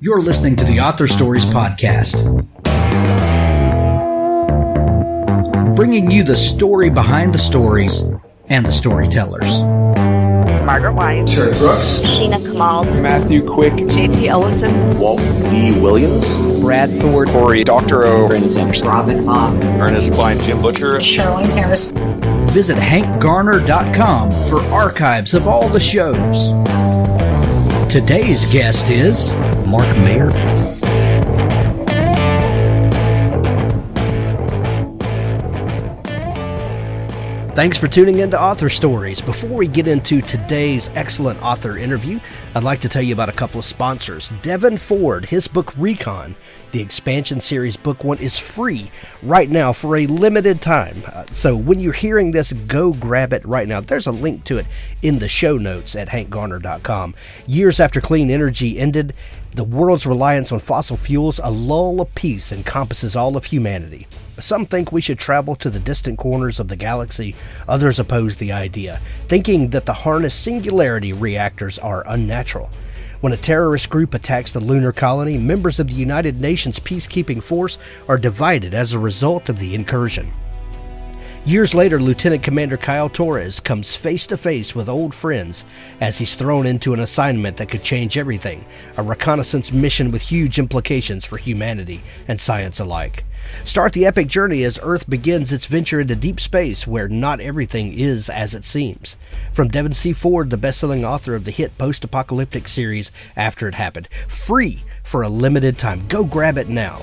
You're listening to the Author Stories Podcast, bringing you the story behind the stories and the storytellers. Margaret White, Terry Brooks, Sheena Kamal, Matthew Quick, J.T. Ellison, Walt D. Williams, Brad Thor, Corey, Dr. O, Brandon Sanders, Robin Mock, Ernest Klein, Tim Butcher, Sherwin Harris. Visit hankgarner.com for archives of all the shows. Today's guest is Mark Mayer. Thanks for tuning in to Author Stories. Before we get into today's excellent author interview, I'd like to tell you about a couple of sponsors. Devin Ford, his book Recon, the expansion series book 1, is free right now for a limited time. So when you're hearing this, go grab it right now. There's a link to it in the show notes at hankgarner.com. Years after clean energy ended, the world's reliance on fossil fuels, a lull of peace encompasses all of humanity. Some think we should travel to the distant corners of the galaxy. Others oppose the idea, thinking that the harnessed singularity reactors are unnatural. When a terrorist group attacks the lunar colony, members of the United Nations peacekeeping force are divided as a result of the incursion. Years later, Lieutenant Commander Kyle Torres comes face to face with old friends as he's thrown into an assignment that could change everything, a reconnaissance mission with huge implications for humanity and science alike. Start the epic journey as Earth begins its venture into deep space where not everything is as it seems. From Devin C. Ford, the best-selling author of the hit post-apocalyptic series After It Happened. Free for a limited time. Go grab it now.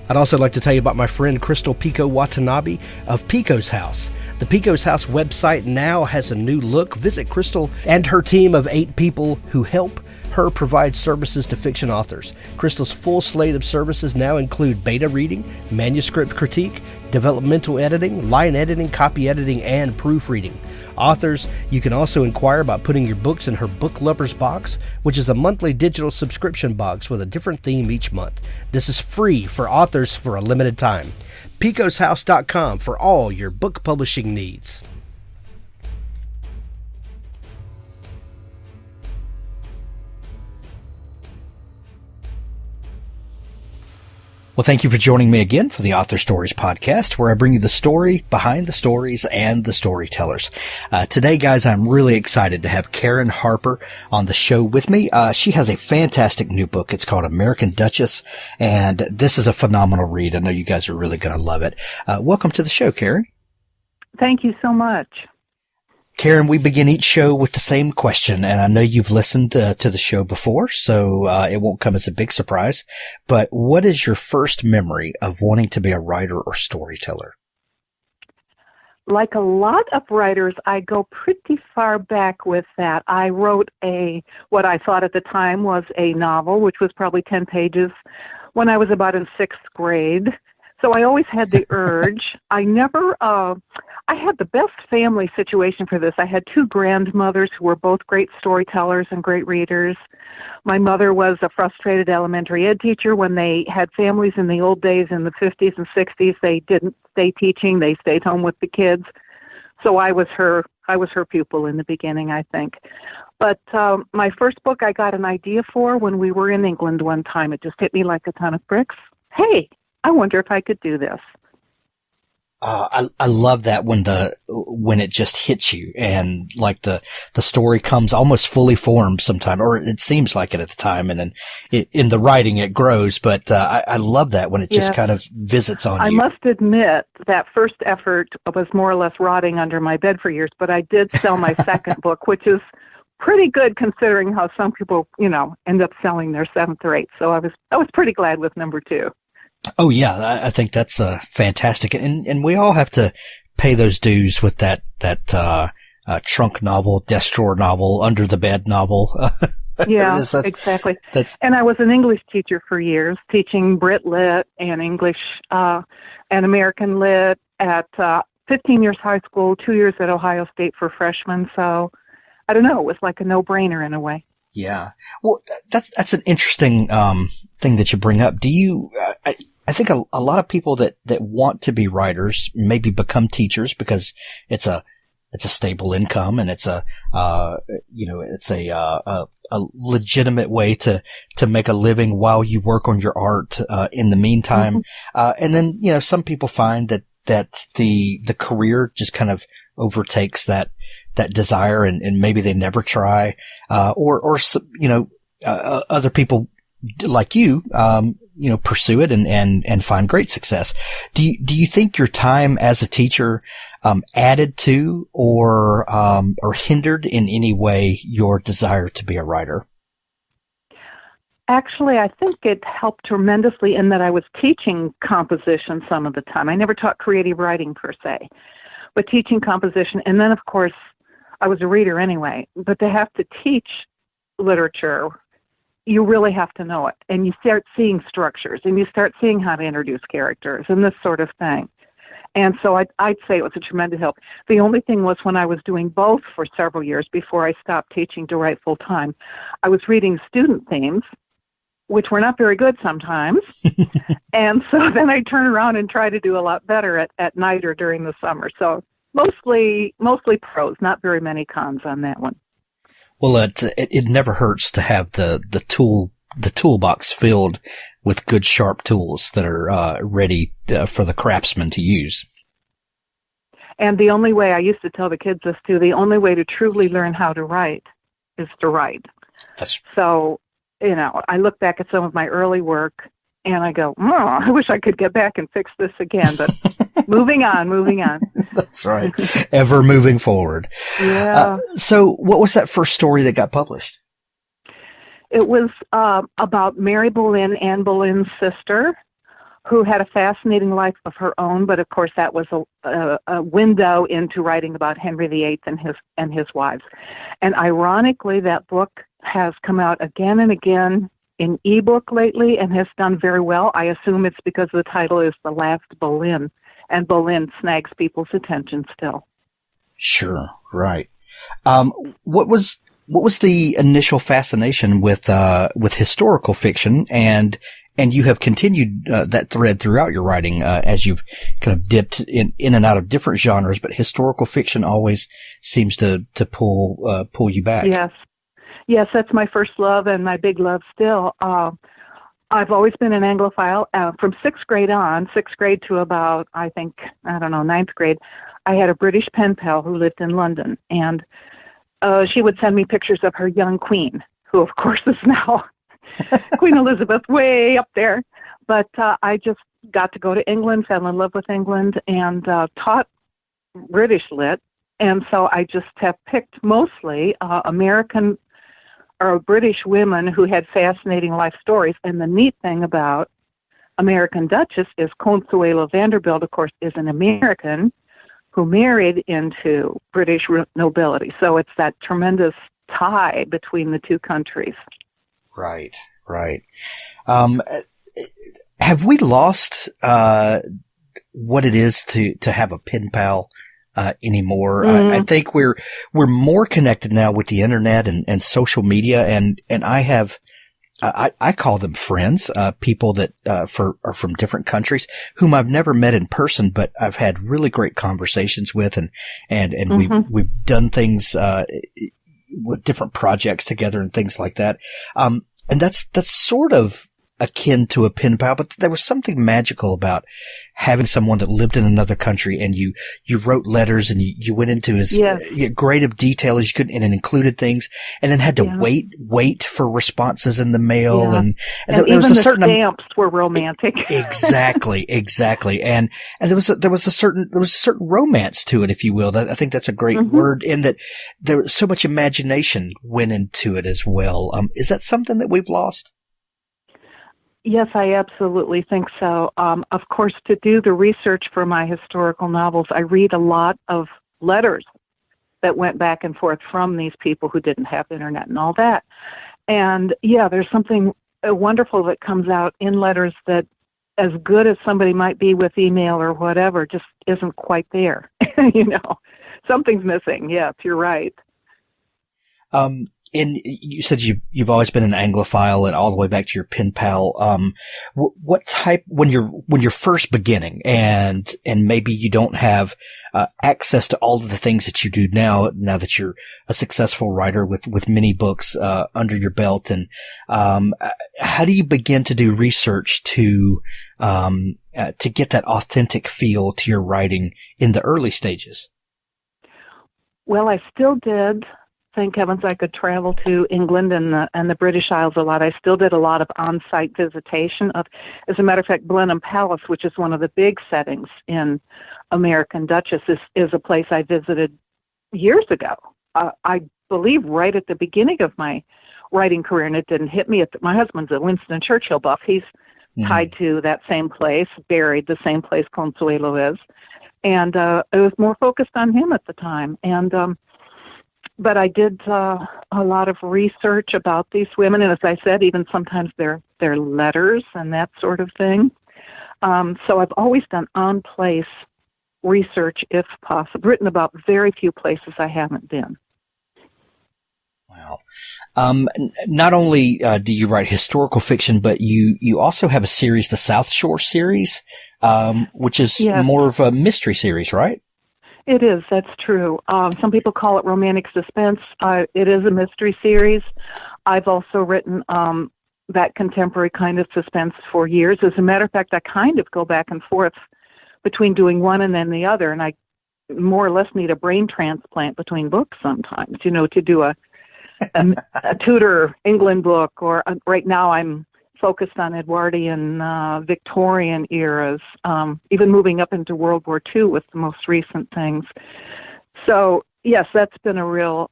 I'd also like to tell you about my friend Crystal Pico Watanabe of Pico's House. The Pico's House website now has a new look. Visit Crystal and her team of 8 people who help her provide services to fiction authors. Crystal's full slate of services now include beta reading, manuscript critique, developmental editing, line editing, copy editing, and proofreading. Authors, you can also inquire about putting your books in her Book Lovers Box, which is a monthly digital subscription box with a different theme each month. This is free for authors for a limited time. picoshouse.com for all your book publishing needs. Well, thank you for joining me again for the Author Stories Podcast, where I bring you the story behind the stories and the storytellers. Today, guys, I'm really excited to have Karen Harper on the show with me. She has a fantastic new book. It's called American Duchess, and this is a phenomenal read. I know you guys are really going to love it. Welcome to the show, Karen. Thank you so much. Karen, we begin each show with the same question, and I know you've listened to the show before, so it won't come as a big surprise. But what is your first memory of wanting to be a writer or storyteller? Like a lot of writers, I go pretty far back with that. I wrote what I thought at the time was a novel, which was probably 10 pages, when I was about in 6th grade. So I always had the urge. I had the best family situation for this. I had 2 grandmothers who were both great storytellers and great readers. My mother was a frustrated elementary ed teacher. When they had families in the old days in the 50s and 60s, they didn't stay teaching. They stayed home with the kids. So I was her pupil in the beginning, I think. But my first book I got an idea for when we were in England one time. It just hit me like a ton of bricks. Hey, I wonder if I could do this. I love that when it just hits you and like the story comes almost fully formed sometime, or it seems like it at the time, and then in the writing it grows. But I love that when it just kind of visits on you. I must admit that first effort was more or less rotting under my bed for years, but I did sell my second book, which is pretty good considering how some people, end up selling their 7th or 8th. So I was pretty glad with number 2. Oh yeah, I think that's fantastic, and we all have to pay those dues with that trunk novel, desk drawer novel, under the bed novel. Yeah, exactly. And I was an English teacher for years, teaching Brit Lit and English and American Lit at 15 years high school, 2 years at Ohio State for freshmen. So I don't know, it was like a no-brainer in a way. Yeah. Well, that's an interesting thing that you bring up. Do you? I think a lot of people that want to be writers maybe become teachers because it's a it's a stable income, and it's it's a legitimate way to make a living while you work on your art, in the meantime. And then, some people find that the career just kind of overtakes that desire, and maybe they never try, or other people like you, pursue it and find great success. Do you think your time as a teacher, added to or hindered in any way your desire to be a writer? Actually, I think it helped tremendously in that I was teaching composition some of the time. I never taught creative writing per se, but teaching composition. And then, of course, I was a reader anyway. But to have to teach literature, you really have to know it. And you start seeing structures, and you start seeing how to introduce characters and this sort of thing. And so I'd say it was a tremendous help. The only thing was when I was doing both for several years before I stopped teaching to write full time, I was reading student themes, which were not very good sometimes. And so then I turn around and try to do a lot better at night or during the summer. So mostly pros, not very many cons on that one. Well, it never hurts to have the toolbox filled with good, sharp tools that are ready for the craftsman to use. And the only way, I used to tell the kids this too, the only way to truly learn how to write is to write. So, I look back at some of my early work and I go, I wish I could get back and fix this again, but moving on. That's right. Ever moving forward. Yeah. So what was that first story that got published? It was about Mary Boleyn, Anne Boleyn's sister, who had a fascinating life of her own, but of course that was a window into writing about Henry VIII and his wives. And ironically, that book has come out again and again in ebook lately and has done very well. I assume it's because the title is The Last Boleyn, and Boleyn snags people's attention still. Sure, right. What was the initial fascination with historical fiction, and you have continued that thread throughout your writing as you've kind of dipped in and out of different genres, but historical fiction always seems to pull you back. Yes, that's my first love and my big love still. I've always been an Anglophile. From sixth grade to about, ninth grade, I had a British pen pal who lived in London, and she would send me pictures of her young queen, who of course is now Queen Elizabeth, way up there. But I just got to go to England, fell in love with England, and taught British lit. And so I just have picked mostly American or British women who had fascinating life stories. And the neat thing about American Duchess is Consuelo Vanderbilt, of course, is an American who married into British nobility. So it's that tremendous tie between the two countries. Right. Have we lost what it is to have a pen pal anymore? I think we're more connected now with the internet and social media, and I call them friends, people that are from different countries whom I've never met in person, but I've had really great conversations with, and we've done things with different projects together and things like that. And that's sort of akin to a pen pal, but there was something magical about having someone that lived in another country, and you wrote letters, and you went into as great of detail as you could, and it included things, and then had to wait for responses in the mail, and there even was a certain stamps were romantic. Exactly, and there was a certain romance to it, if you will. I think that's a great word, in that there was so much imagination went into it as well. Is that something that we've lost? Yes, I absolutely think so. Of course, to do the research for my historical novels, I read a lot of letters that went back and forth from these people who didn't have internet and all that. And there's something wonderful that comes out in letters that, as good as somebody might be with email or whatever, just isn't quite there. Something's missing. Yes, you're right. and you said you've always been an Anglophile and all the way back to your pen pal. What type, when you're first beginning and maybe you don't have, access to all of the things that you do now that you're a successful writer with many books, under your belt, and, how do you begin to do research to get that authentic feel to your writing in the early stages? Well, I still did. Thank heavens I could travel to England and the British Isles a lot. I still did a lot of on-site visitation of, as a matter of fact, Blenheim Palace, which is one of the big settings in American Duchess, is a place I visited years ago. I believe right at the beginning of my writing career, and it didn't hit me. My husband's a Winston Churchill buff. He's tied to that same place, buried the same place Consuelo is. And it was more focused on him at the time. And but I did a lot of research about these women, and as I said, even sometimes their letters and that sort of thing. So I've always done on-place research, if possible. Written about very few places I haven't been. Wow. Not only do you write historical fiction, but you also have a series, the South Shore series, which is more of a mystery series, right? It is. That's true. Some people call it romantic suspense. It is a mystery series. I've also written that contemporary kind of suspense for years. As a matter of fact, I kind of go back and forth between doing one and then the other, and I more or less need a brain transplant between books sometimes, to do a Tudor England book, or right now I'm focused on Edwardian, Victorian eras, even moving up into World War II with the most recent things. So yes, that's been a real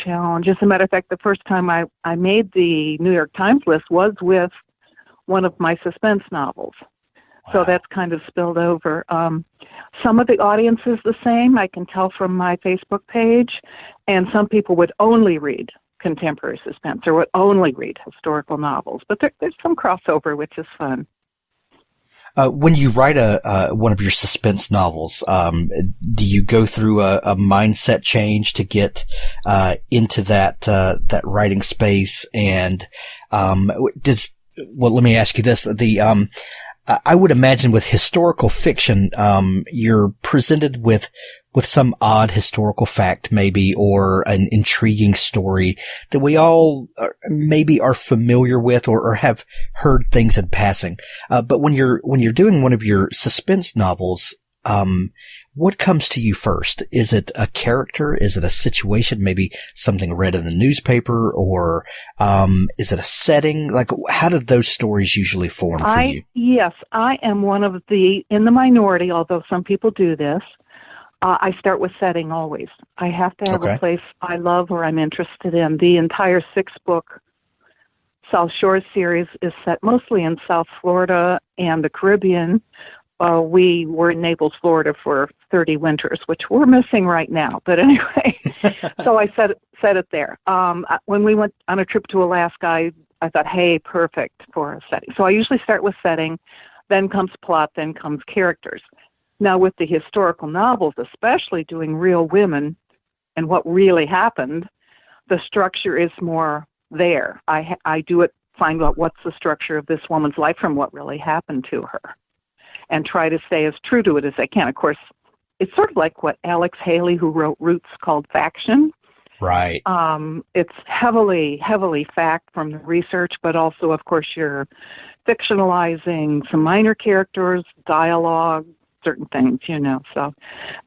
challenge. As a matter of fact, the first time I made the New York Times list was with one of my suspense novels. Wow. So that's kind of spilled over. Some of the audience is the same, I can tell from my Facebook page, and some people would only read contemporary suspense or would only read historical novels. But there's some crossover, which is fun. When you write one of your suspense novels, do you go through a mindset change to get into that writing space? And let me ask you this: I would imagine with historical fiction, you're presented with some odd historical fact, maybe, or an intriguing story that we all maybe are familiar with or have heard things in passing. But when you're doing one of your suspense novels, what comes to you first? Is it a character? Is it a situation? Maybe something read in the newspaper, or is it a setting? Like, how do those stories usually form for you? Yes, I am one of in the minority, although some people do this. I start with setting always. I have to have a place I love or I'm interested in. The entire 6-book South Shore series is set mostly in South Florida and the Caribbean. We were in Naples, Florida for 30 winters, which we're missing right now. But anyway, so I set it there. When we went on a trip to Alaska, I thought, hey, perfect for a setting. So I usually start with setting, then comes plot, then comes characters. Now, with the historical novels, especially doing real women and what really happened, the structure is more there. I do it, find out what's the structure of this woman's life from what really happened to her, and try to stay as true to it as I can. Of course, it's sort of like what Alex Haley, who wrote Roots, called faction. Right. It's heavily fact from the research, but also, of course, you're fictionalizing some minor characters, dialogue, certain things, So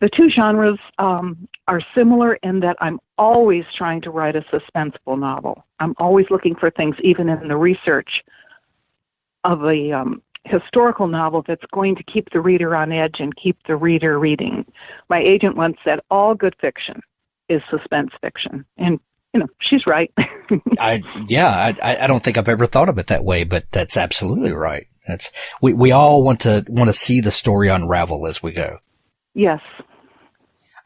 the two genres are similar in that I'm always trying to write a suspenseful novel. I'm always looking for things, even in the research of a historical novel, that's going to keep the reader on edge and keep the reader reading. My agent once said, all good fiction is suspense fiction. And, she's right. I don't think I've ever thought of it that way, but that's absolutely right. We all want to see the story unravel as we go. Yes.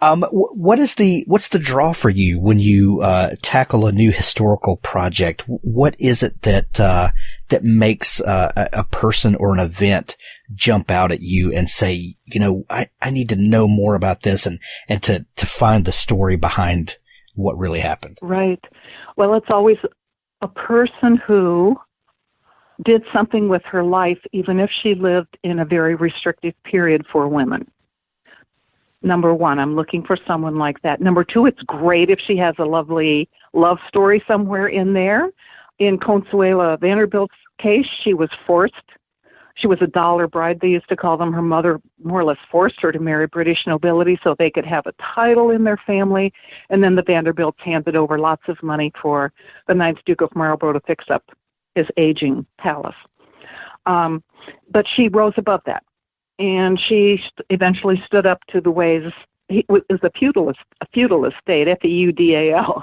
What's the draw for you when you tackle a new historical project? What is it that makes a person or an event jump out at you and say, I need to know more about this and to find the story behind what really happened. Right. Well, it's always a person who did something with her life, even if she lived in a very restrictive period for women. Number one, I'm looking for someone like that. Number two, it's great if she has a lovely love story somewhere in there. In Consuelo Vanderbilt's case, she was forced. She was a dollar bride, they used to call them. Her mother more or less forced her to marry British nobility so they could have a title in their family. And then the Vanderbilts handed over lots of money for the ninth Duke of Marlborough to fix up his aging palace. But she rose above that. And she eventually stood up to the ways. It was a feudalist state, Feudal,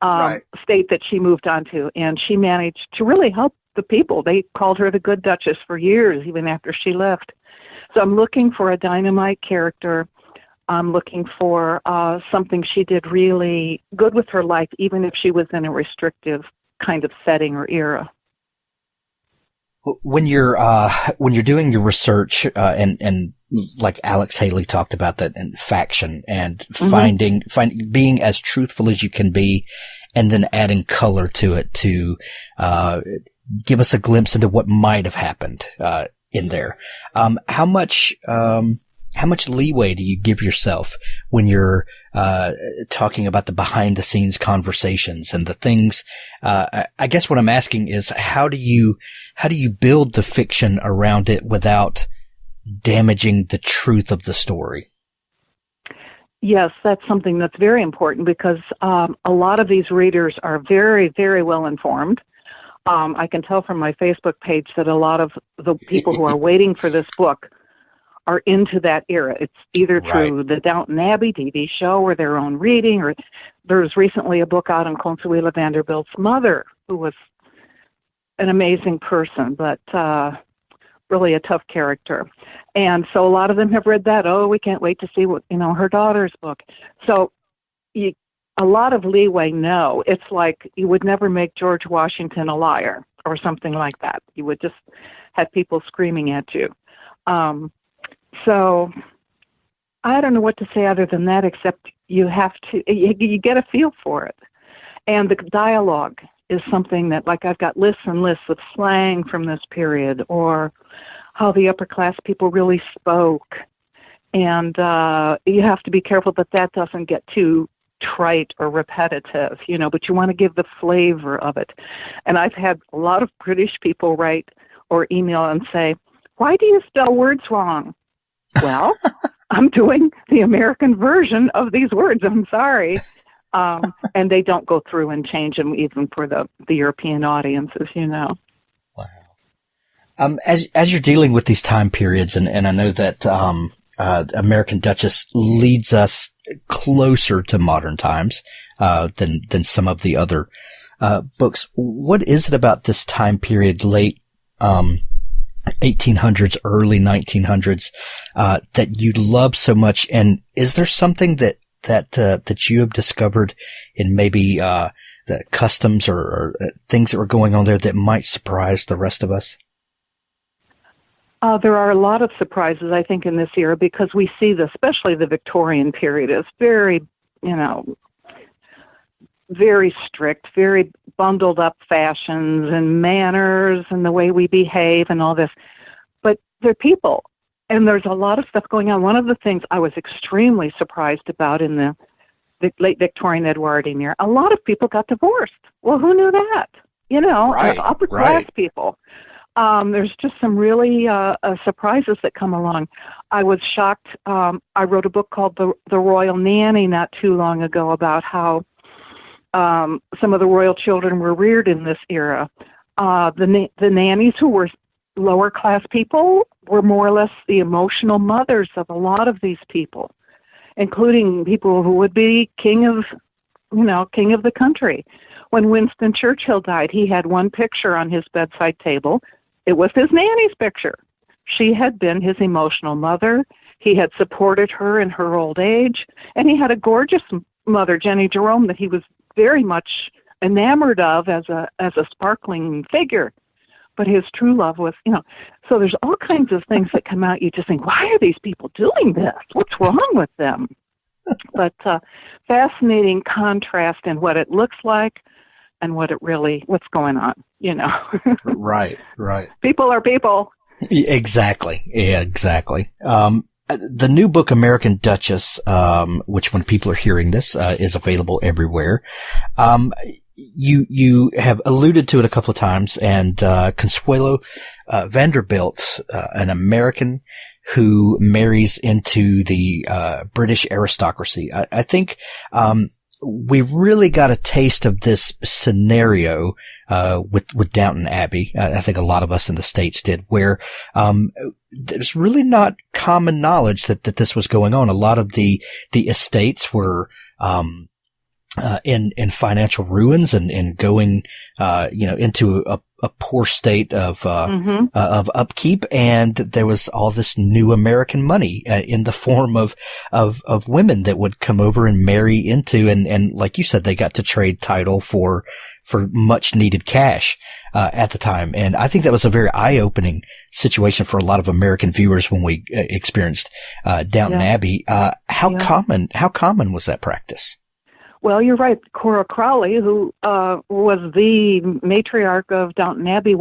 Right. state that she moved on to. And she managed to really help the people. They called her the Good Duchess for years, even after she left. So I'm looking for a dynamite character. I'm looking for something she did really good with her life, even if she was in a restrictive kind of setting or era. When you're doing your research, and like Alex Haley talked about that, and faction and finding being as truthful as you can be, and then adding color to it to give us a glimpse into what might have happened in there. How much leeway do you give yourself when you're talking about the behind the scenes conversations and the things? I guess what I'm asking is how do you build the fiction around it without damaging the truth of the story? Yes, that's something that's very important because a lot of these readers are very, very well informed. I can tell from my Facebook page that a lot of the people who are waiting for this book are into that era. It's either through the Downton Abbey TV show or their own reading, or there's recently a book out on Consuelo Vanderbilt's mother, who was an amazing person, but really a tough character. And so a lot of them have read that. Oh, we can't wait to see what, her daughter's book. So a lot of leeway, no. It's like you would never make George Washington a liar or something like that. You would just have people screaming at you. So I don't know what to say other than that, except you get a feel for it. And the dialogue is something that, like, I've got lists and lists of slang from this period, or how the upper class people really spoke. And you have to be careful that doesn't get too trite or repetitive, but you want to give the flavor of it. And I've had a lot of British people write or email and say, why do you spell words wrong? Well, I'm doing the American version of these words. I'm sorry. And they don't go through and change them even for the European audiences, Wow. As you're dealing with these time periods, and I know that American Duchess leads us closer to modern times than some of the other books. What is it about this time period, late 1800s, early 1900s, that you love so much? And is there something that you have discovered in maybe the customs or things that were going on there that might surprise the rest of us? There are a lot of surprises, I think, in this era, because we see especially the Victorian period, as very, very strict, very bundled up fashions and manners and the way we behave and all this. But they're people, and there's a lot of stuff going on. One of the things I was extremely surprised about in the late Victorian Edwardian era, a lot of people got divorced. Well, who knew that? Upper class people. There's just some really surprises that come along. I was shocked. I wrote a book called The Royal Nanny not too long ago about how some of the royal children were reared in this era. The nannies, who were lower class people, were more or less the emotional mothers of a lot of these people, including people who would be king of the country. When Winston Churchill died, he had one picture on his bedside table. It was his nanny's picture. She had been his emotional mother. He had supported her in her old age, and he had a gorgeous mother, Jenny Jerome, that he was very much enamored of as a sparkling figure. But his true love was, so there's all kinds of things that come out. You just think, why are these people doing this? What's wrong with them? But fascinating contrast in what it looks like and what's going on, Right. People are people. Exactly. Yeah, exactly. The new book, American Duchess, which when people are hearing this, is available everywhere. You have alluded to it a couple of times, and Consuelo Vanderbilt, an American who marries into the British aristocracy. I think we really got a taste of this scenario with Downton Abbey. I think a lot of us in the States did, where there's really not common knowledge that this was going on. A lot of the estates were in financial ruins and going into a poor state of upkeep, and there was all this new American money in the form of women that would come over and marry into, and like you said, they got to trade title for much needed cash at the time. And I think that was a very eye-opening situation for a lot of American viewers when we experienced Downton Abbey. How common was that practice? Well, you're right. Cora Crowley, who was the matriarch of Downton Abbey,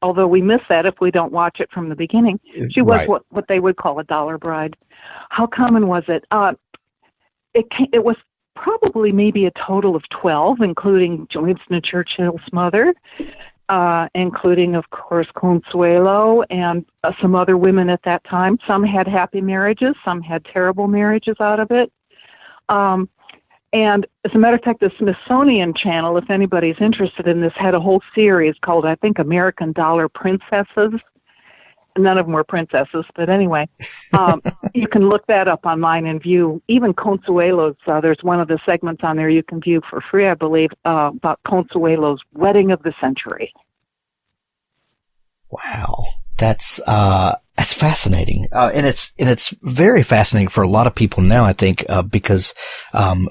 although we miss that if we don't watch it from the beginning, she was what they would call a dollar bride. How common was it? It was probably maybe a total of 12, including Winston Churchill's mother, including, of course, Consuelo and some other women at that time. Some had happy marriages, some had terrible marriages out of it. And as a matter of fact, the Smithsonian Channel, if anybody's interested in this, had a whole series called, I think, American Dollar Princesses. None of them were princesses, but anyway, you can look that up online and view even Consuelo's. There's one of the segments on there you can view for free, I believe, about Consuelo's wedding of the century. Wow, that's fascinating, and it's very fascinating for a lot of people now. I think because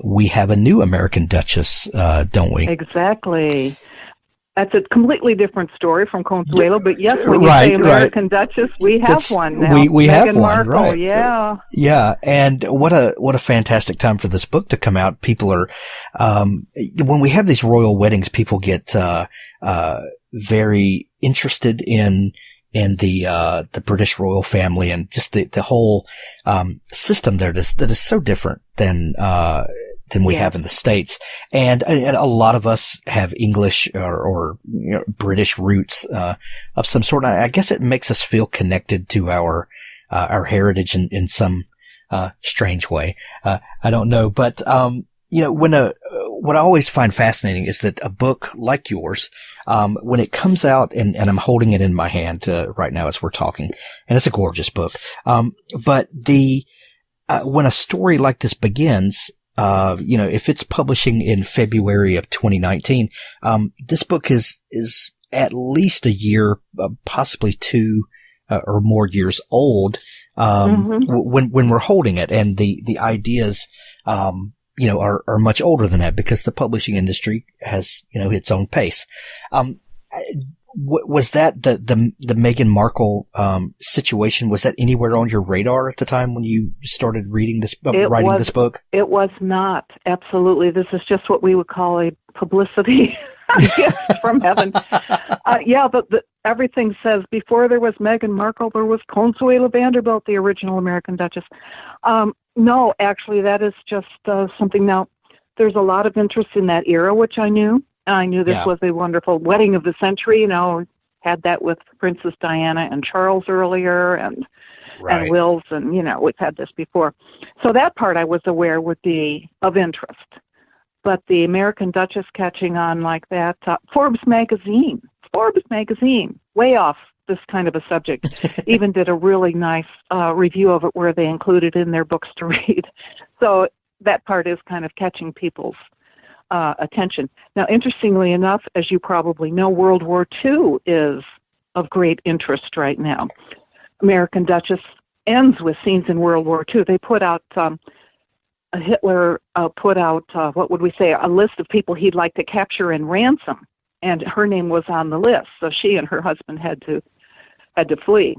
we have a new American Duchess, don't we? Exactly. That's a completely different story from Consuelo, but yes, when you say American Duchess, we have one now. We have Meghan one, Markle, right? Yeah. Yeah, and what a fantastic time for this book to come out. People are when we have these royal weddings, people get very interested in the British royal family and just the whole system there that is so different than we have in the States. And a lot of us have English or British roots of some sort. I guess it makes us feel connected to our heritage in some strange way. I don't know, but what I always find fascinating is that a book like yours, when it comes out, and I'm holding it in my hand right now as we're talking, and it's a gorgeous book. But when a story like this begins, if it's publishing in February of 2019, this book is at least a year, possibly 2 or more years old, when we're holding it, and the ideas, are much older than that because the publishing industry has, its own pace. Was that the Meghan Markle situation? Was that anywhere on your radar at the time when you started reading this, writing this book? It was not. Absolutely. This is just what we would call a publicity gift from heaven. But everything says before there was Meghan Markle, there was Consuelo Vanderbilt, the original American Duchess. No, actually, that is just something. Now, there's a lot of interest in that era, which I knew. I knew this was a wonderful wedding of the century. Had that with Princess Diana and Charles earlier, and Will's, and we've had this before. So that part I was aware would be of interest. But the American Duchess catching on like that, Forbes magazine, way off this kind of a subject, even did a really nice review of it where they included in their books to read. So that part is kind of catching people's attention. Now, interestingly enough, as you probably know, World War II is of great interest right now. American Duchess ends with scenes in World War II. They put out, Hitler put out, what would we say, a list of people he'd like to capture and ransom, and her name was on the list. So she and her husband had to flee.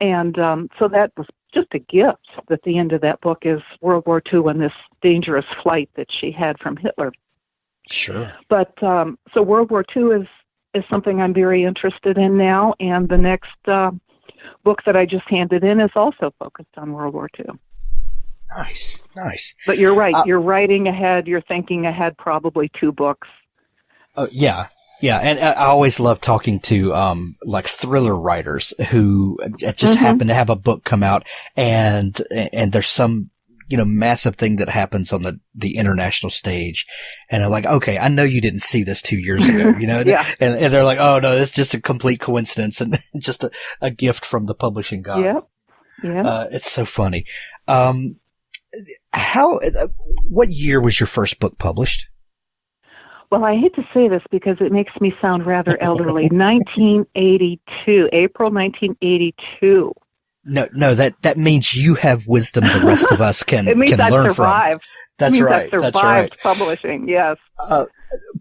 And so that was just a gift that the end of that book is World War II and this dangerous flight that she had from Hitler. Sure. But so World War II is something I'm very interested in now, and the next book that I just handed in is also focused on World War II. Nice. But you're right. You're writing ahead. You're thinking ahead probably 2 books. Oh, yeah. Yeah, and I always love talking to like thriller writers who just happen to have a book come out, and there's some massive thing that happens on the international stage, and I'm like, okay, I know you didn't see this 2 years ago, Yeah. and they're like, oh no, it's just a complete coincidence and just a gift from the publishing god. Yeah. It's so funny. What year was your first book published? Well, I hate to say this because it makes me sound rather elderly. 1982, April 1982. No, that means you have wisdom the rest of us can it means can I've learn survived. from. That's right. That's right. Publishing, yes.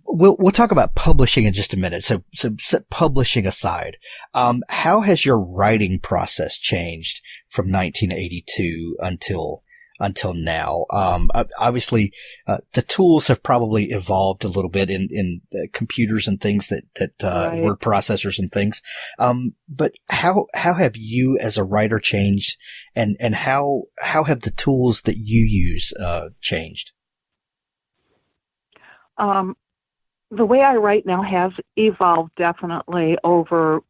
We'll talk about publishing in just a minute. So set publishing aside. How has your writing process changed from 1982 until now? Obviously, the tools have probably evolved a little bit in computers and things that word processors and things. But how have you as a writer changed, and how have the tools that you use changed? The way I write now has evolved definitely over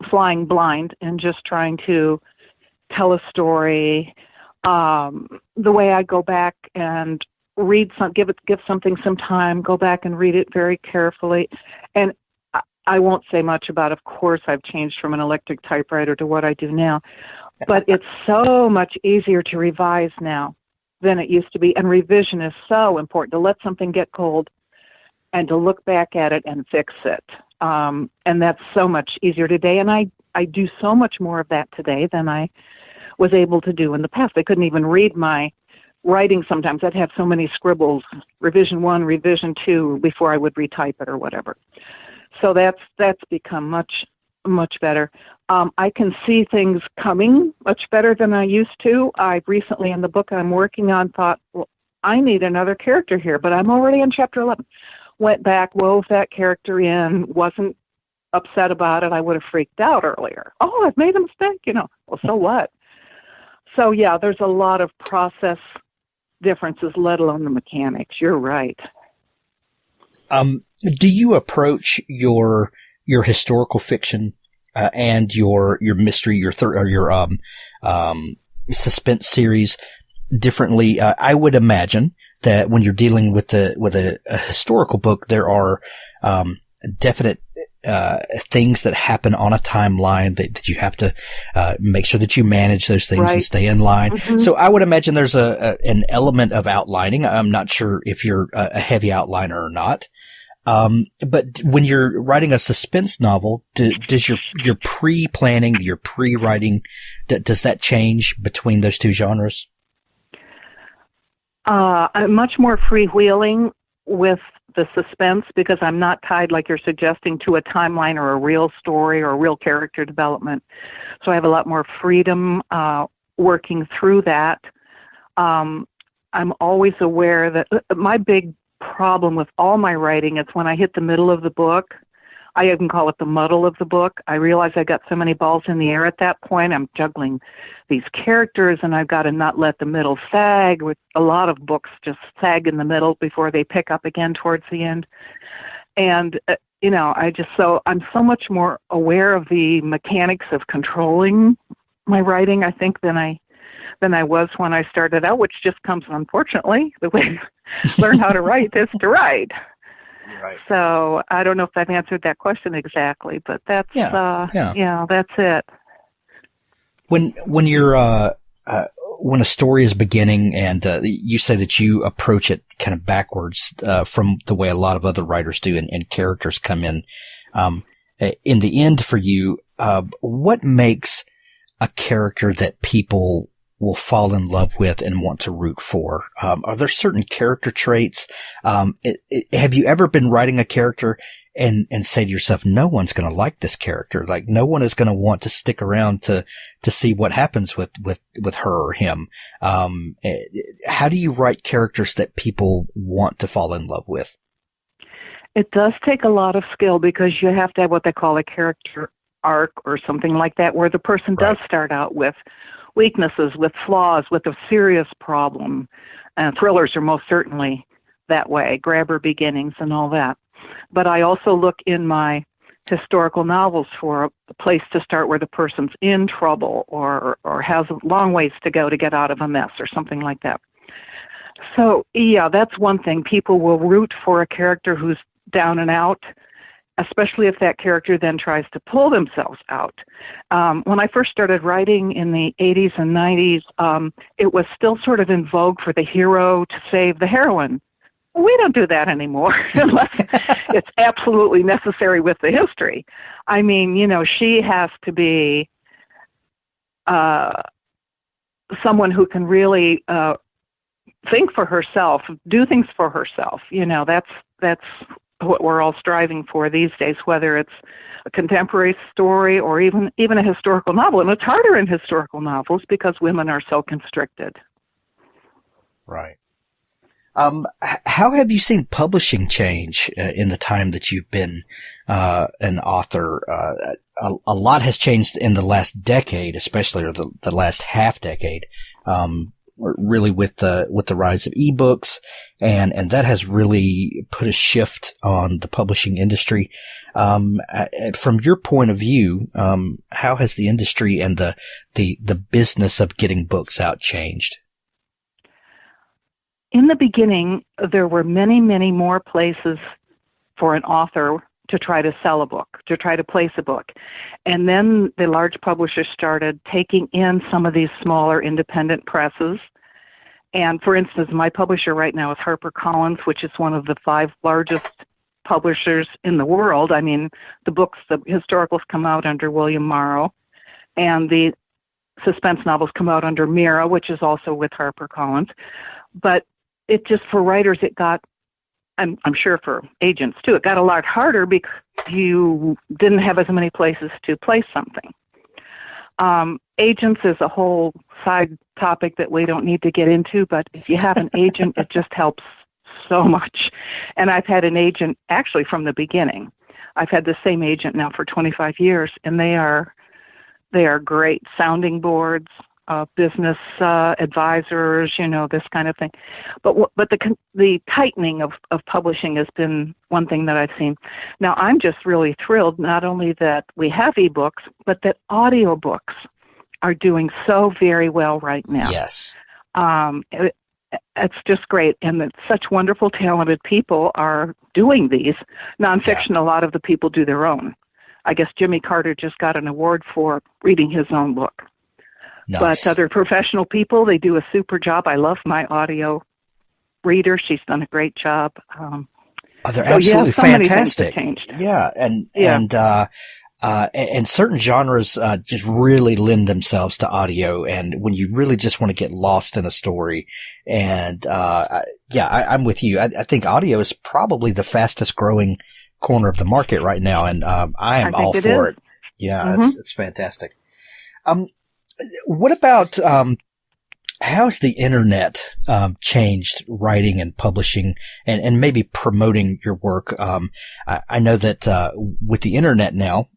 flying blind and just trying to tell a story. The way I go back and read give something some time, go back and read it very carefully. And I won't say much about, of course, I've changed from an electric typewriter to what I do now, but it's so much easier to revise now than it used to be. And revision is so important, to let something get cold and to look back at it and fix it. And that's so much easier today. And I do so much more of that today than I was able to do in the past. I couldn't even read my writing sometimes. I'd have so many scribbles, revision 1, revision 2, before I would retype it or whatever. So that's become much better. I can see things coming much better than I used to. I recently, in the book I'm working on, thought, well, I need another character here, but I'm already in chapter 11. Went back, wove that character in, wasn't upset about it. I would have freaked out earlier. Oh, I've made a mistake, Well, so what? So, yeah, there's a lot of process differences, let alone the mechanics. You're right. Do you approach your historical fiction and your mystery, your suspense series differently? I would imagine that when you're dealing with a historical book, there are definite things that happen on a timeline that you have to make sure that you manage those things and stay in line. Mm-hmm. So I would imagine there's an element of outlining. I'm not sure if you're a heavy outliner or not. But when you're writing a suspense novel, does your pre-planning, your pre-writing, does that change between those two genres? I'm much more freewheeling with the suspense because I'm not tied, like you're suggesting, to a timeline or a real story or a real character development. So I have a lot more freedom working through that. I'm always aware that my big problem with all my writing is when I hit the middle of the book, I even call it the muddle of the book. I realize I got so many balls in the air at that point. I'm juggling these characters, and I've got to not let the middle sag, which a lot of books just sag in the middle before they pick up again towards the end. And, I'm so much more aware of the mechanics of controlling my writing, I think, than I was when I started out, which just comes, unfortunately, the way to learn how to write is to write. Right. So I don't know if I've answered that question exactly, but that's that's it. When you're when a story is beginning and you say that you approach it kind of backwards from the way a lot of other writers do, and characters come in the end for you, what makes a character that people will fall in love with and want to root for? Are there certain character traits? Have you ever been writing a character and say to yourself, no one's going to like this character. Like, no one is going to want to stick around to see what happens with her or him. How do you write characters that people want to fall in love with? It does take a lot of skill because you have to have what they call a character arc or something like that, where the person does start out with weaknesses, with flaws, with a serious problem. Thrillers are most certainly that way, grabber beginnings and all that. But I also look in my historical novels for a place to start where the person's in trouble or has a long ways to go to get out of a mess or something like that. So, yeah, that's one thing. People will root for a character who's down and out, especially if that character then tries to pull themselves out. When I first started writing in the 80s and 90s, it was still sort of in vogue for the hero to save the heroine. We don't do that anymore unless it's absolutely necessary with the history. I mean, you know, she has to be someone who can really think for herself, do things for herself. You know, that's what we're all striving for these days, whether it's a contemporary story or even a historical novel. And it's harder in historical novels because women are so constricted. Right. How have you seen publishing change in the time that you've been an author? A lot has changed in the last decade, especially, or the last half decade, really with the rise of ebooks, and that has really put a shift on the publishing industry. From your point of view, how has the industry and the business of getting books out changed? In the beginning, there were many, many more places for an author to try to sell a book, to try to place a book. And then the large publishers started taking in some of these smaller independent presses. And for instance, my publisher right now is HarperCollins, which is one of the 5 largest publishers in the world. I mean, the historicals come out under William Morrow, and the suspense novels come out under Mira, which is also with HarperCollins. But it just, for writers, it got, I'm sure for agents too, it got a lot harder because you didn't have as many places to place something. Agents is a whole side topic that we don't need to get into, but if you have an agent, it just helps so much. And I've had an agent actually from the beginning. I've had the same agent now for 25 years, and they are great sounding boards, business advisors, you know, this kind of thing. But the tightening of publishing has been one thing that I've seen. Now, I'm just really thrilled not only that we have ebooks, but that audiobooks are doing so very well right now. Yes. It's just great, and that such wonderful, talented people are doing these. Nonfiction, a lot of the people do their own. I guess Jimmy Carter just got an award for reading his own book. Nice. But other professional people, they do a super job. I love my audio reader. She's done a great job. They're absolutely fantastic. Many things have changed. Yeah, and certain genres just really lend themselves to audio. And when you really just want to get lost in a story, and I'm with you. I think audio is probably the fastest growing corner of the market right now, and I am all for it. Yeah, it's fantastic. What about how's the internet changed writing and publishing and maybe promoting your work? I know that with the internet now,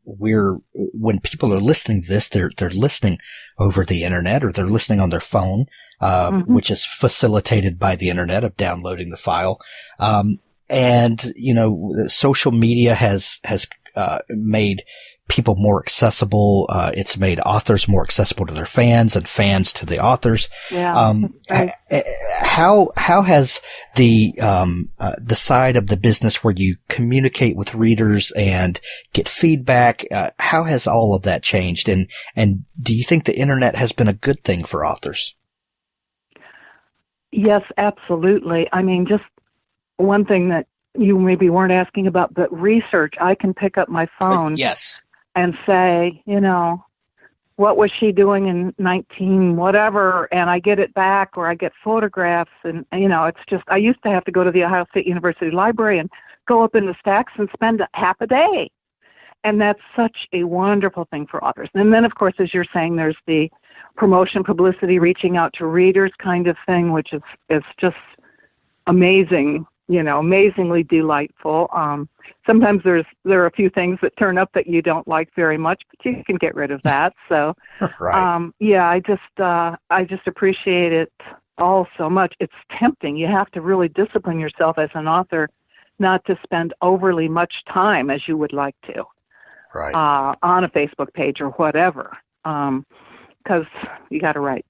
when people are listening to this, they're listening over the internet, or they're listening on their phone, which is facilitated by the internet of downloading the file. And you know, social media has made people more accessible. It's made authors more accessible to their fans and fans to the authors. Yeah. How has the side of the business where you communicate with readers and get feedback, how has all of that changed? And do you think the internet has been a good thing for authors? Yes, absolutely. I mean, just one thing that you maybe weren't asking about, but research. I can pick up my phone. Yes. And say, you know, what was she doing in 19 whatever, and I get it back, or I get photographs, and it's just, I used to have to go to the Ohio State University Library and go up in the stacks and spend half a day. And that's such a wonderful thing for authors. And then, of course, as you're saying, there's the promotion, publicity, reaching out to readers kind of thing, which is just amazing, amazingly delightful. Sometimes there are a few things that turn up that you don't like very much, but you can get rid of that. So, right. I just appreciate it all so much. It's tempting. You have to really discipline yourself as an author not to spend overly much time as you would like to, right, on a Facebook page or whatever, because you got to write.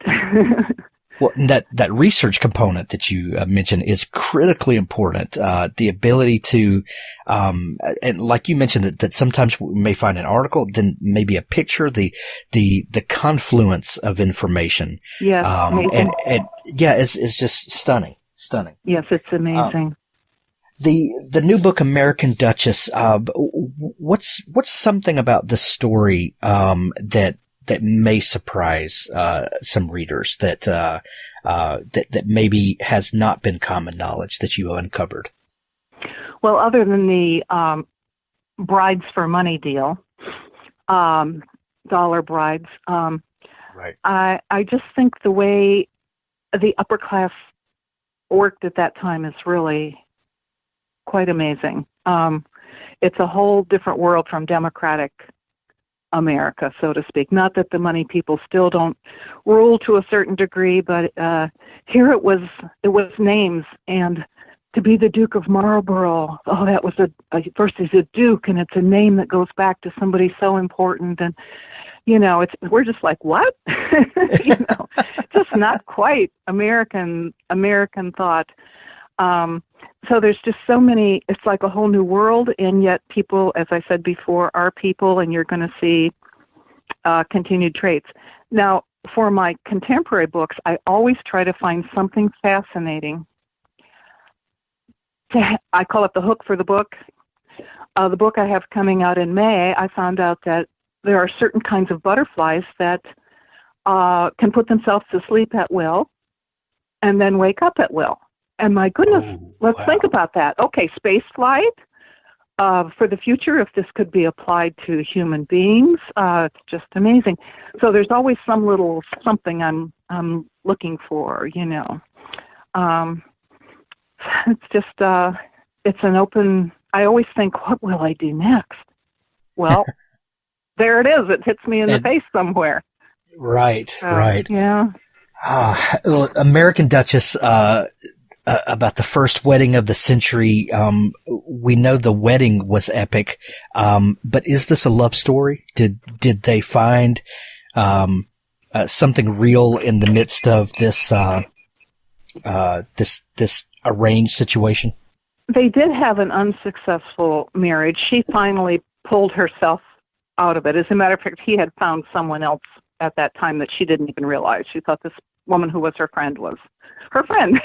Well, that research component that you mentioned is critically important. The ability to, and like you mentioned, that sometimes we may find an article, then maybe a picture, the confluence of information. Yes. And yeah, it's just stunning. Yes, it's amazing. The new book, American Duchess, what's something about the story, that may surprise some readers that maybe has not been common knowledge that you uncovered? Well, other than the brides for money deal, dollar brides, right. I just think the way the upper class worked at that time is really quite amazing. It's a whole different world from democratic America, so to speak. Not that the money people still don't rule to a certain degree, but here it was names, and to be the Duke of Marlborough, that was first he's a duke, and it's a name that goes back to somebody so important, and we're just like, what? Just not quite American thought. So there's just so many, it's like a whole new world, and yet people, as I said before, are people, and you're going to see continued traits. Now, for my contemporary books, I always try to find something fascinating. I call it the hook for the book. The book I have coming out in May, I found out that there are certain kinds of butterflies that can put themselves to sleep at will and then wake up at will. And my goodness, let's think about that. Okay, space flight for the future, if this could be applied to human beings, it's just amazing. So there's always some little something I'm looking for, It's just, it's an open, I always think, what will I do next? Well, there it is. It hits me in the face somewhere. Right, right. Yeah. American Duchess, about the first wedding of the century. We know the wedding was epic. But is this a love story? Did they find, something real in the midst of this, this arranged situation? They did have an unsuccessful marriage. She finally pulled herself out of it. As a matter of fact, he had found someone else at that time that she didn't even realize. She thought this woman who was her friend was her friend.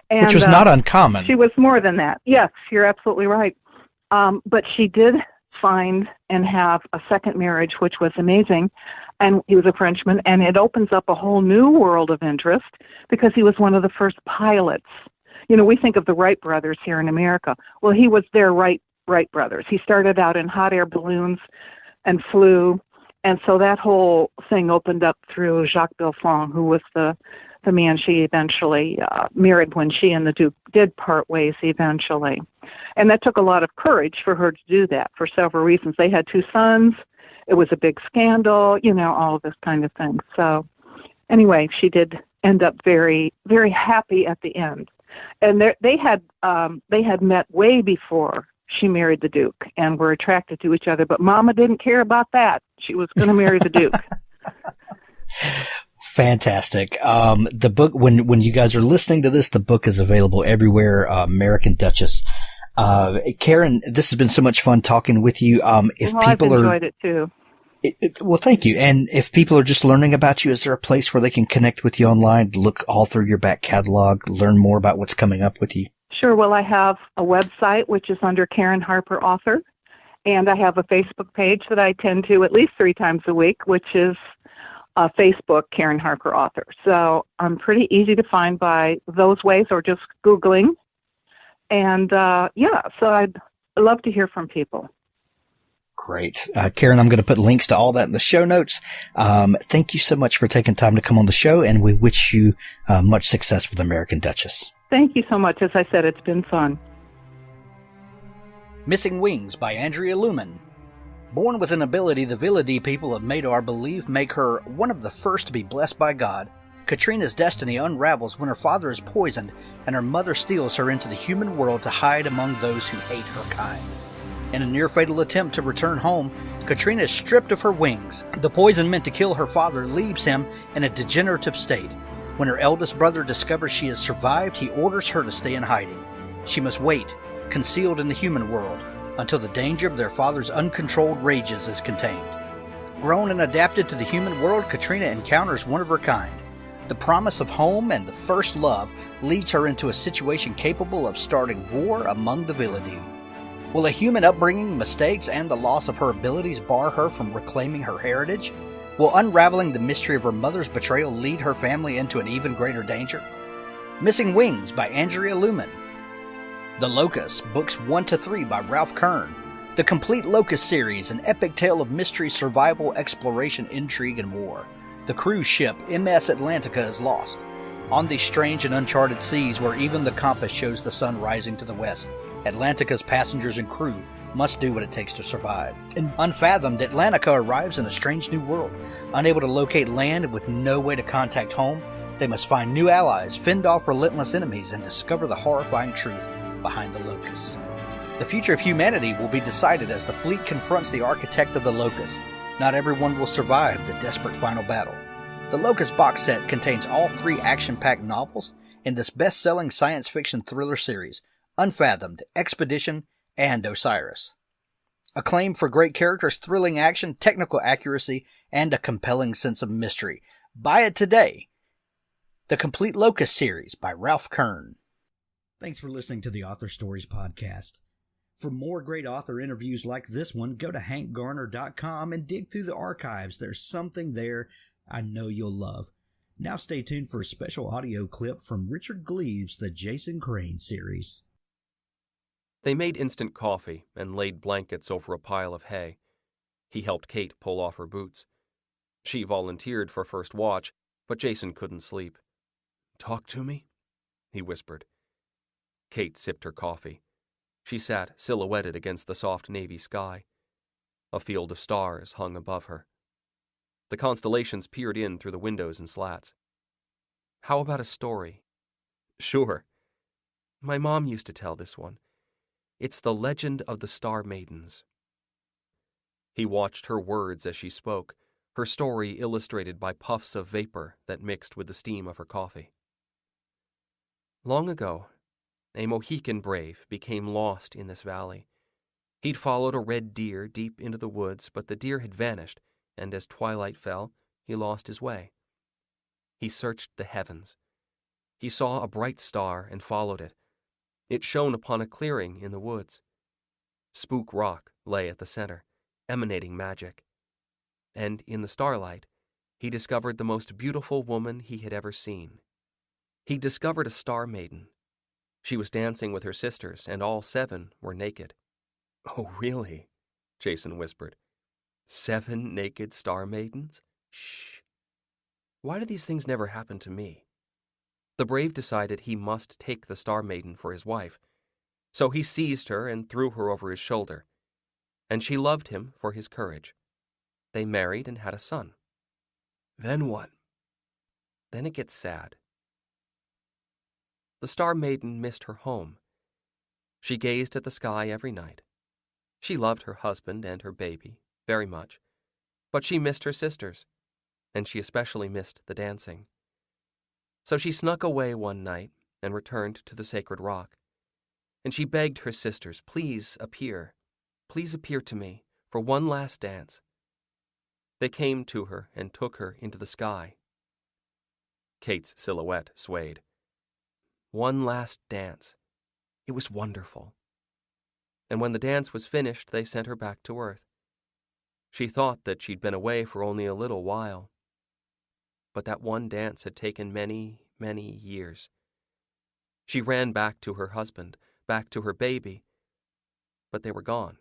And, which was not uncommon. She was more than that. Yes, you're absolutely right. But she did find and have a second marriage, which was amazing. And he was a Frenchman, and it opens up a whole new world of interest because he was one of the first pilots. We think of the Wright brothers here in America. Well, he was their Wright brothers. He started out in hot air balloons and flew. And so that whole thing opened up through Jacques Belfond, who was the man she eventually married when she and the Duke did part ways eventually. And that took a lot of courage for her to do that for several reasons. They had 2 sons. It was a big scandal, all of this kind of thing. So anyway, she did end up very, very happy at the end. And they had met way before she married the Duke and were attracted to each other. But Mama didn't care about that. She was going to marry the Duke. Fantastic. The book, when you guys are listening to this, the book is available everywhere. American Duchess. Karen, this has been so much fun talking with you. If people I've enjoyed it too. Well, thank you. And if people are just learning about you, is there a place where they can connect with you online, look all through your back catalog, learn more about what's coming up with you? Sure. Well, I have a website, which is under Karen Harper Author, and I have a Facebook page that I tend to at least 3 times a week, which is Facebook, Karen Harper author. So I'm pretty easy to find by those ways or just Googling. And so I'd love to hear from people. Great. Karen, I'm going to put links to all that in the show notes. Thank you so much for taking time to come on the show, and we wish you much success with American Duchess. Thank you so much. As I said, it's been fun. Missing Wings by Andrea Lumen. Born with an ability the Villady people of Madar believe make her one of the first to be blessed by God, Katrina's destiny unravels when her father is poisoned and her mother steals her into the human world to hide among those who hate her kind. In a near-fatal attempt to return home, Katrina is stripped of her wings. The poison meant to kill her father leaves him in a degenerative state. When her eldest brother discovers she has survived, he orders her to stay in hiding. She must wait, concealed in the human world, until the danger of their father's uncontrolled rages is contained. Grown and adapted to the human world, Katrina encounters one of her kind. The promise of home and the first love leads her into a situation capable of starting war among the Villady. Will a human upbringing, mistakes, and the loss of her abilities bar her from reclaiming her heritage? Will unraveling the mystery of her mother's betrayal lead her family into an even greater danger? Missing Wings by Andrea Lumen. The Locust, Books 1-3 by Ralph Kern. The complete Locust series, an epic tale of mystery, survival, exploration, intrigue, and war. The cruise ship MS Atlantica is lost. On these strange and uncharted seas where even the compass shows the sun rising to the west, Atlantica's passengers and crew must do what it takes to survive. In Unfathomed, Atlantica arrives in a strange new world. Unable to locate land and with no way to contact home, they must find new allies, fend off relentless enemies, and discover the horrifying truth behind the Locust. The future of humanity will be decided as the fleet confronts the architect of the Locust. Not everyone will survive the desperate final battle. The Locust box set contains all 3 action-packed novels in this best-selling science fiction thriller series, Unfathomed, Expedition, and Osiris. Acclaimed for great characters, thrilling action, technical accuracy, and a compelling sense of mystery. Buy it today. The Complete Locust series by Ralph Kern. Thanks for listening to the Author Stories podcast. For more great author interviews like this one, go to hankgarner.com and dig through the archives. There's something there I know you'll love. Now stay tuned for a special audio clip from Richard Gleaves' The Jason Crane series. They made instant coffee and laid blankets over a pile of hay. He helped Kate pull off her boots. She volunteered for first watch, but Jason couldn't sleep. "Talk to me?" he whispered. Kate sipped her coffee. She sat silhouetted against the soft navy sky. A field of stars hung above her. The constellations peered in through the windows and slats. "How about a story?" "Sure. My mom used to tell this one. It's the legend of the Star Maidens." He watched her words as she spoke, her story illustrated by puffs of vapor that mixed with the steam of her coffee. Long ago, a Mohican brave became lost in this valley. He'd followed a red deer deep into the woods, but the deer had vanished, and as twilight fell, he lost his way. He searched the heavens. He saw a bright star and followed it. It shone upon a clearing in the woods. Spook Rock lay at the center, emanating magic. And in the starlight, he discovered the most beautiful woman he had ever seen. He discovered a star maiden. She was dancing with her sisters, and all 7 were naked. "Oh, really?" Jason whispered. 7 naked star maidens? Shh. Why do these things never happen to me? The brave decided he must take the star maiden for his wife, so he seized her and threw her over his shoulder, and she loved him for his courage. They married and had a son. Then what? Then it gets sad. The star maiden missed her home. She gazed at the sky every night. She loved her husband and her baby very much, but she missed her sisters, and she especially missed the dancing. So she snuck away one night and returned to the sacred rock, and she begged her sisters, please appear to me for one last dance. They came to her and took her into the sky. Kate's silhouette swayed. One last dance. It was wonderful. And when the dance was finished, they sent her back to Earth. She thought that she'd been away for only a little while. but that one dance had taken many, many years. She ran back to her husband, back to her baby, but they were gone.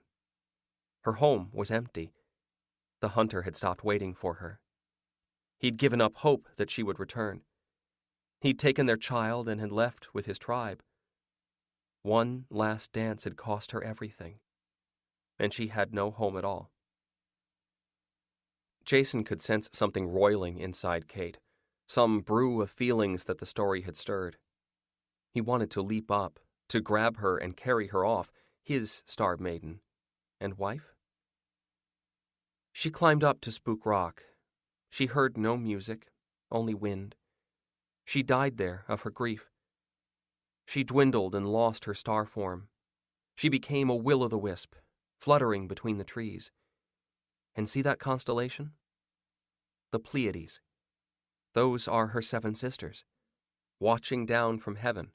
Her home was empty. The hunter had stopped waiting for her. He'd given up hope that she would return. He'd taken their child and had left with his tribe. One last dance had cost her everything, and she had no home at all. Jason could sense something roiling inside Kate, some brew of feelings that the story had stirred. He wanted to leap up, to grab her and carry her off, his star maiden and wife. She climbed up to Spook Rock. She heard no music, only wind. She died there of her grief. She dwindled and lost her star form. She became a will-o'-the-wisp, fluttering between the trees. And see that constellation? The Pleiades. Those are her 7 sisters, watching down from heaven.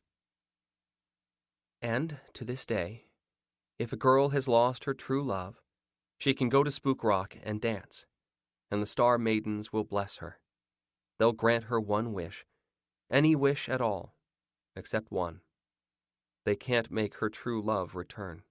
And, to this day, if a girl has lost her true love, she can go to Spook Rock and dance, and the star maidens will bless her. They'll grant her one wish, any wish at all, except one. They can't make her true love return.